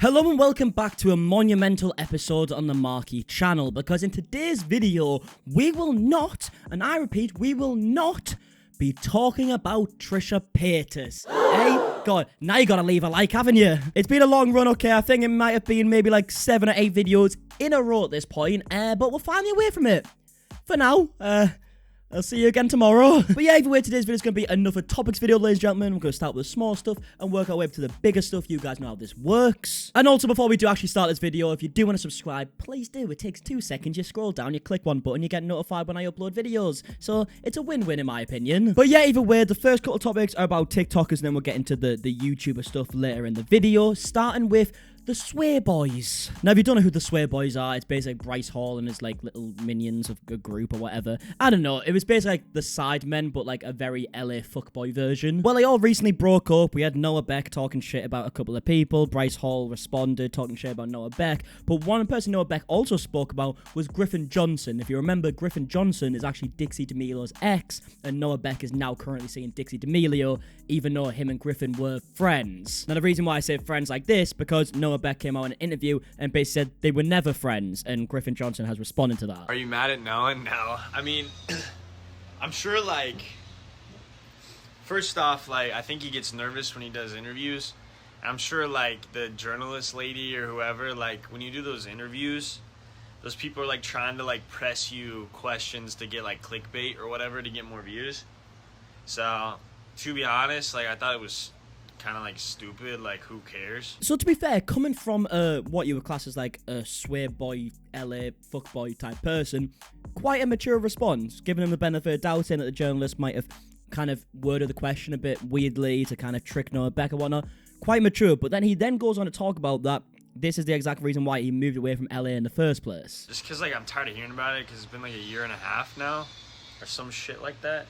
Hello and welcome back to a monumental episode on the Markie channel, because in today's video, we will not, and I repeat, we will not be talking about Trisha Paytas. Hey, God, now you gotta leave a like, haven't you? It's been a long run, okay? I think it might have been maybe like 7 or 8 videos in a row at this point, but we're finally away from it. For now, I'll see you again tomorrow. But yeah, either way, today's video is going to be another topics video, ladies and gentlemen. We're going to start with the small stuff and work our way up to the bigger stuff. You guys know how this works. And also, before we do actually start this video, if you do want to subscribe, please do. It takes 2 seconds. You scroll down, you click one button, you get notified when I upload videos. So it's a win-win in my opinion. But yeah, either way, the first couple of topics are about TikTokers, and then we'll get into the YouTuber stuff later in the video, starting with the Sawyer boys. Now, if you don't know who the Sawyer boys are, it's basically Bryce Hall and his, like, little minions of a group or whatever. I don't know. It was basically, like, the Sidemen, but, like, a very LA fuckboy version. Well, they all recently broke up. We had Noah Beck talking shit about a couple of people. Bryce Hall responded, talking shit about Noah Beck. But one person Noah Beck also spoke about was Griffin Johnson. If you remember, Griffin Johnson is actually Dixie D'Amelio's ex, and Noah Beck is now currently seeing Dixie D'Amelio, even though him and Griffin were friends. Now, the reason why I say friends like this, because Noah Beck came out in an interview and basically said they were never friends, and Griffin Johnson has responded to that. Are you mad at Noah? No. I mean, I'm sure, like, first off, like, I think he gets nervous when he does interviews. I'm sure, like, the journalist lady or whoever, like, when you do those interviews, those people are, like, trying to, like, press you questions to get, like, clickbait or whatever to get more views. So, to be honest, like, I thought it was kind of like stupid, like, who cares? So to be fair, coming from what you would class as like a swear boy, LA fuckboy type person, quite a mature response, giving him the benefit of doubt, saying that the journalist might have kind of worded the question a bit weirdly to kind of trick Noah Beck and whatnot. Quite mature, but then he then goes on to talk about that this is the exact reason why he moved away from LA in the first place. Just because, like, I'm tired of hearing about it, because it's been like a year and a half now, or some shit like that.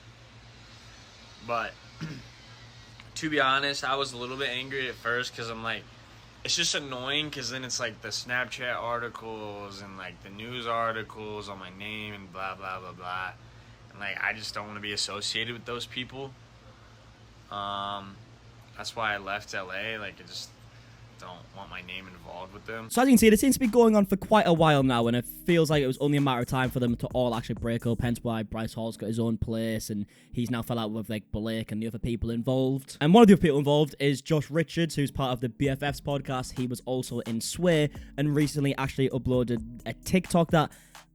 But to be honest, I was a little bit angry at first because I'm like, it's just annoying because then it's like the Snapchat articles and like the news articles on my name and blah, blah, blah, blah. And like, I just don't want to be associated with those people. That's why I left LA. Like, I just don't want my name involved with them. So as you can see, this seems to be going on for quite a while now, and it feels like it was only a matter of time for them to all actually break up, hence why Bryce Hall's got his own place, and he's now fell out with, like, Blake and the other people involved. And one of the other people involved is Josh Richards, who's part of the BFFs podcast. He was also in Sawyer, and recently actually uploaded a TikTok that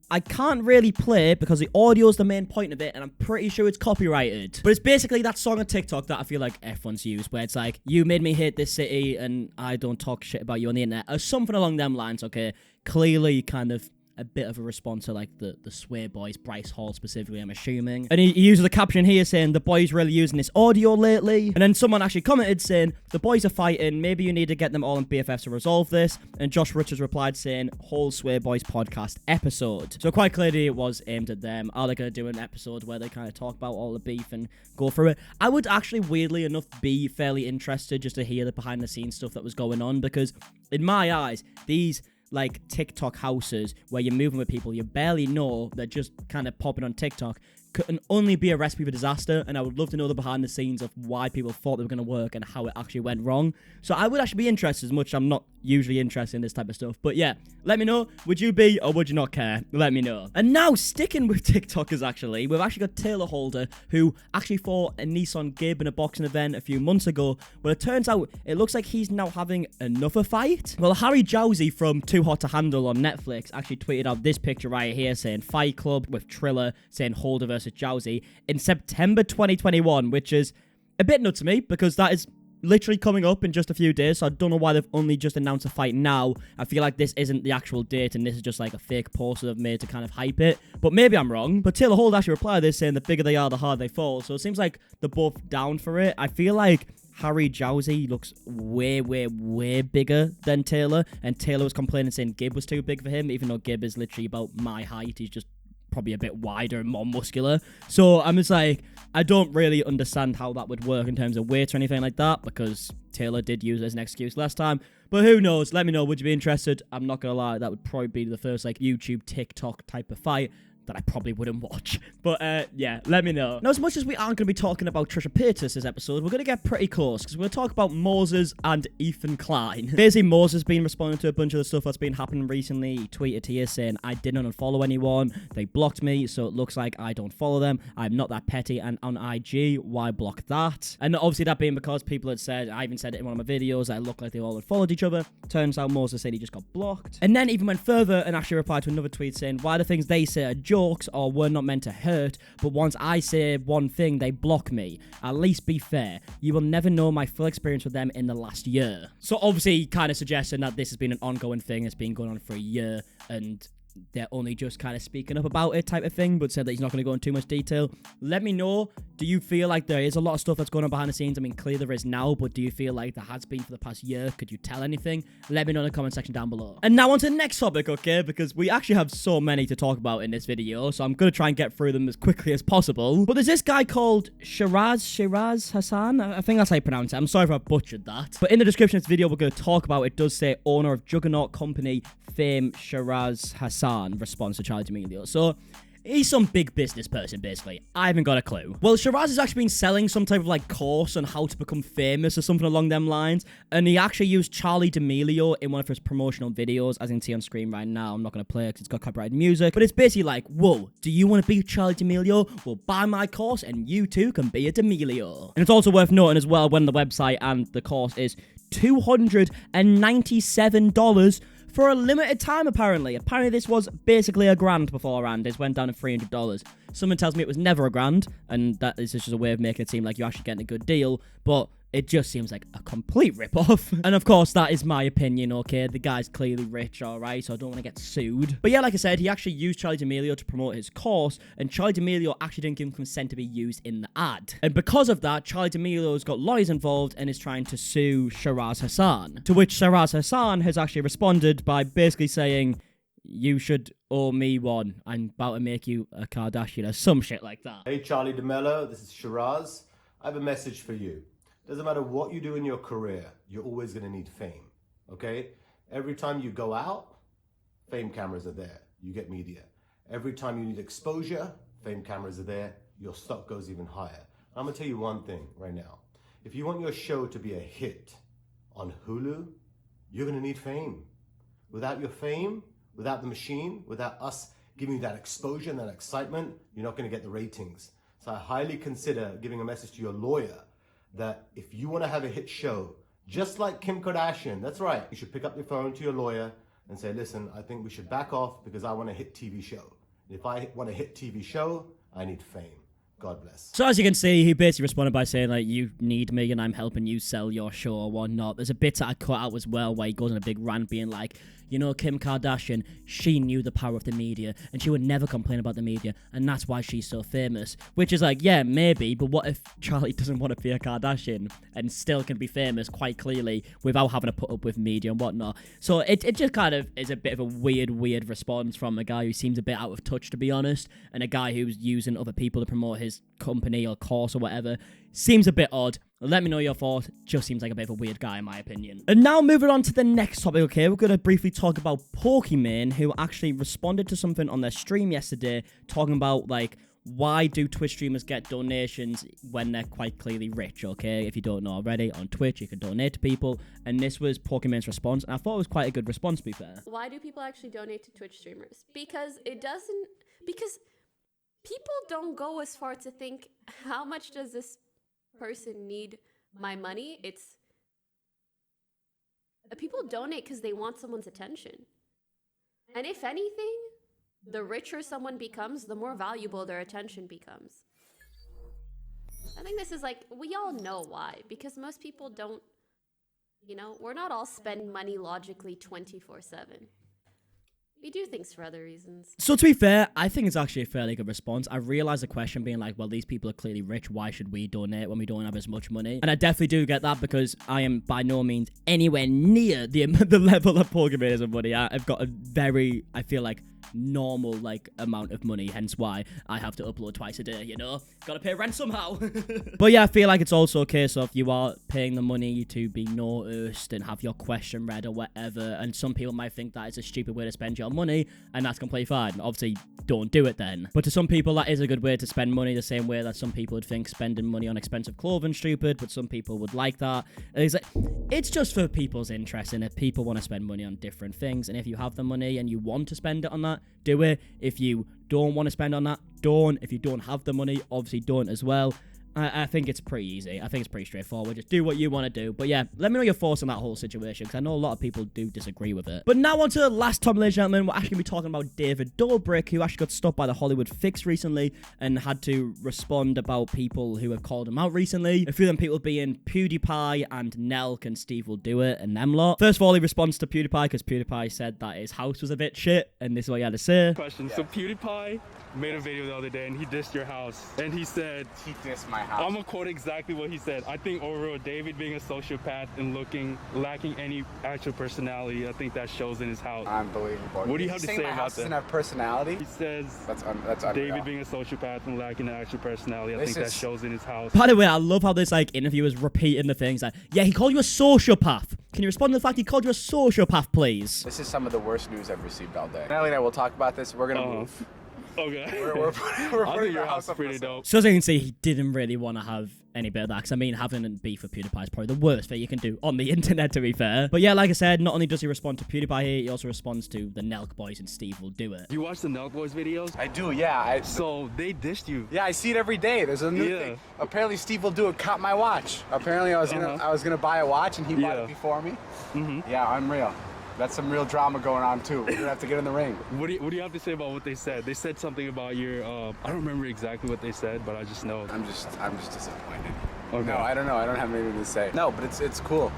I can't really play because the audio is the main point of it, and I'm pretty sure it's copyrighted. But it's basically that song on TikTok that I feel like everyone's used, where it's like, you made me hate this city, and I don't talk shit about you on the internet, or something along them lines, okay? Clearly kind of a bit of a response to, like, the Sawyer boys, Bryce Hall specifically, I'm assuming. And he uses a caption here saying, the boys really using this audio lately. And then someone actually commented saying, the boys are fighting, maybe you need to get them all in BFFs to resolve this. And Josh Richards replied saying, whole Sawyer boys podcast episode. So quite clearly it was aimed at them. Are they going to do an episode where they kind of talk about all the beef and go through it? I would actually, weirdly enough, be fairly interested just to hear the behind the scenes stuff that was going on, because in my eyes, these, like, TikTok houses where you're moving with people you barely know, they're just kind of popping on TikTok, can only be a recipe for disaster. And I would love to know the behind the scenes of why people thought they were going to work and how it actually went wrong. So I would actually be interested, as much as I'm not usually interested in this type of stuff. But yeah, let me know. Would you be, or would you not care? Let me know. And now, sticking with TikTokers, actually, we've actually got Taylor Holder, who actually fought a Nissan Gib in a boxing event a few months ago. Well, it turns out it looks like he's now having another fight. Well, Harry Jowsey from Too Hot to Handle on Netflix actually tweeted out this picture right here saying Fight Club, with Triller saying Holder versus Jowsey in September 2021, which is a bit nuts to me because that is literally coming up in just a few days, so I don't know why they've only just announced a fight now. I feel like this isn't the actual date, and this is just like a fake post that they've made to kind of hype it, but maybe I'm wrong. But Taylor Holder actually replied to this saying the bigger they are, the harder they fall, so it seems like they're both down for it. I feel like Harry Jowsey looks way, way, way bigger than Taylor, and Taylor was complaining saying Gib was too big for him, even though Gib is literally about my height. He's just probably a bit wider and more muscular. So I'm just like, I don't really understand how that would work in terms of weight or anything like that, because Taylor did use it as an excuse last time. But who knows? Let me know. Would you be interested? I'm not gonna lie, that would probably be the first, like, YouTube, TikTok type of fight. that I probably wouldn't watch. But yeah, let me know. Now, as much as we aren't going to be talking about Trisha Paytas this episode, we're going to get pretty close, because we're going to talk about Moses and Ethan Klein. Basically, Moses been responding to a bunch of the stuff that's been happening recently. He tweeted here saying, I didn't unfollow anyone. They blocked me, so it looks like I don't follow them. I'm not that petty, and on IG, why block that? And obviously that being because people had said, I even said it in one of my videos, that it looked like they all had followed each other. Turns out Moses said he just got blocked. And then even went further and actually replied to another tweet saying, why the things they say are jokes or were not meant to hurt, but once I say one thing, they block me. At least be fair. You will never know my full experience with them in the last year. So obviously kind of suggesting that this has been an ongoing thing. It's been going on for a year, and they're only just kind of speaking up about it type of thing, but said that he's not going to go into too much detail. Let me know, do you feel like there is a lot of stuff that's going on behind the scenes? I mean, clearly there is now, but do you feel like there has been for the past year? Could you tell anything? Let me know in the comment section down below. And now on to the next topic, okay? Because we actually have so many to talk about in this video, so I'm going to try and get through them as quickly as possible. But there's this guy called Shiraz Hassan. I think that's how you pronounce it. I'm sorry if I butchered that. But in the description of this video we're going to talk about, it does say owner of Juggernaut Company fame Shiraz Hassan responds to Charli D'Amelio. So he's some big business person, basically. I haven't got a clue. Well, Shiraz has actually been selling some type of like course on how to become famous or something along them lines. And he actually used Charli D'Amelio in one of his promotional videos, as you can see on screen right now. I'm not going to play it because it's got copyrighted music. But it's basically like, whoa, do you want to be Charli D'Amelio? Well, buy my course and you too can be a D'Amelio. And it's also worth noting as well when the website and the course is $297 for a limited time, apparently. Apparently this was basically $1,000 beforehand. It went down to $300. Someone tells me it was never $1,000, and that is just a way of making it seem like you're actually getting a good deal, but it just seems like a complete rip-off. And of course, that is my opinion, okay? The guy's clearly rich, alright, so I don't want to get sued. But yeah, like I said, he actually used Charli D'Amelio to promote his course, and Charli D'Amelio actually didn't give him consent to be used in the ad. And because of that, Charli D'Amelio's got lawyers involved and is trying to sue Shiraz Hassan. To which Shiraz Hassan has actually responded by basically saying, you should owe me one. I'm about to make you a Kardashian or some shit like that. Hey Charli D'Amelio, this is Shiraz. I have a message for you. Doesn't matter what you do in your career, you're always going to need fame, okay? Every time you go out, fame cameras are there. You get media. Every time you need exposure, fame cameras are there. Your stock goes even higher. I'm going to tell you one thing right now. If you want your show to be a hit on Hulu, you're going to need fame. Without your fame, without the machine, without us giving you that exposure and that excitement, you're not going to get the ratings. So I highly consider giving a message to your lawyer that if you want to have a hit show, just like Kim Kardashian, that's right, you should pick up your phone to your lawyer and say, listen, I think we should back off because I want a hit TV show. If I want a hit TV show, I need fame. God bless. So as you can see, he basically responded by saying, like, you need me and I'm helping you sell your show or whatnot. There's a bit that I cut out as well where he goes on a big rant being like, you know, Kim Kardashian, she knew the power of the media and she would never complain about the media and that's why she's so famous. Which is like, yeah, maybe, but what if Charli doesn't want to be a Kardashian and still can be famous quite clearly without having to put up with media and whatnot? So it just kind of is a bit of a weird response from a guy who seems a bit out of touch, to be honest, and a guy who's using other people to promote his company or course or whatever. Seems a bit odd. Let me know your thoughts. Just seems like a bit of a weird guy in my opinion. And now moving on to the next topic, okay? We're going to briefly talk about Pokimane, who actually responded to something on their stream yesterday, talking about, like, why do Twitch streamers get donations when they're quite clearly rich, okay? If you don't know already, on Twitch, you can donate to people. And this was Pokimane's response, and I thought it was quite a good response, to be fair. Why do people actually donate to Twitch streamers? Because people don't go as far to think, how much does this person need my money? It's people donate because they want someone's attention. And if anything, the richer someone becomes, the more valuable their attention becomes. I think this is like, we all know why, because most people don't, you know, we're not all spending money logically 24/7. We do things for other reasons. So to be fair, I think it's actually a fairly good response. I realize the question being like, well, these people are clearly rich. Why should we donate when we don't have as much money? And I definitely do get that because I am by no means anywhere near the level of Pokimane is of money. I've got a very, I feel like, normal like amount of money, hence why I have to upload twice a day, gotta pay rent somehow. But yeah, I feel like it's also a case of you are paying the money to be noticed and have your question read or whatever, and some people might think that is a stupid way to spend your money, and that's completely fine. Obviously, don't do it then. But to some people, that is a good way to spend money, the same way that some people would think spending money on expensive clothing stupid, but some people would like that. It's just for people's interest in it. People want to spend money on different things, and if you have the money and you want to spend it on that, do it. If you don't want to spend on that, don't. If you don't have the money, obviously don't as well. I think it's pretty easy. I think it's pretty straightforward. Just do what you want to do. But yeah, let me know your thoughts on that whole situation, because I know a lot of people do disagree with it. But now on to the last topic, ladies and gentlemen. We're actually going to be talking about David Dobrik, who actually got stopped by the Hollywood Fix recently and had to respond about people who have called him out recently. A few of them people being PewDiePie and Nelk and Steve Will Do It and them lot. First of all, he responds to PewDiePie because PewDiePie said that his house was a bit shit, and this is what he had to say. Question. So PewDiePie made a video the other day and he dissed your house, and he said, he dissed my house. I'm gonna quote exactly what he said. I think overall David being a sociopath and lacking any actual personality, I think that shows in his house. Unbelievable. What do you have to say my about house that? doesn't have personality? He says that's unreal. David being a sociopath and lacking an actual personality, I think that shows in his house. By the way, I love how this interview is repeating the things like, yeah, he called you a sociopath. Can you respond to the fact he called you a sociopath, please? This is some of the worst news I've received all day. Natalie and I will talk about this. We're gonna move. Okay. We're I think your house is pretty dope. So as you can see, he didn't really want to have any bit of that, because I mean, having a beef with PewDiePie is probably the worst thing you can do on the internet, to be fair. But yeah, like I said, not only does he respond to PewDiePie here, he also responds to the Nelk Boys and Steve Will Do It. You watch the Nelk Boys videos? I do, yeah. So they dissed you. Yeah, I see it every day. There's a new thing. Apparently Steve Will Do It caught my watch. Apparently I was gonna buy a watch and he bought it before me. Yeah, unreal. That's some real drama going on too. We're gonna have to get in the ring. What do you have to say about what they said? They said something about your I don't remember exactly what they said, but I just know. I'm just disappointed. Okay. No, I don't know. I don't have anything to say. No, but it's cool.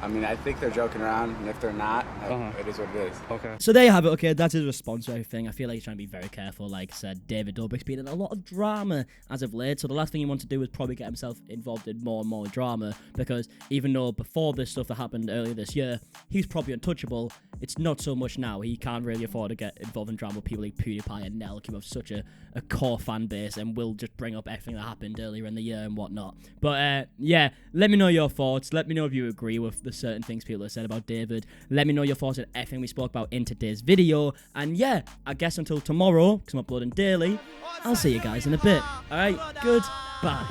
I mean, I think they're joking around, and if they're not, it is what it is. Okay. So there you have it. Okay, that's his response to everything. I feel like he's trying to be very careful. Like I said, David Dobrik's been in a lot of drama as of late, so the last thing he wants to do is probably get himself involved in more and more drama, because even though before this stuff that happened earlier this year, he's probably untouchable, it's not so much now. He can't really afford to get involved in drama with people like PewDiePie and Nelk, who have such a core fan base and will just bring up everything that happened earlier in the year and whatnot. But yeah, let me know your thoughts. Let me know if you agree with the certain things people have said about David. Let me know your thoughts on everything we spoke about in today's video. And yeah, I guess until tomorrow, because I'm uploading daily, I'll see you guys in a bit. Alright, goodbye.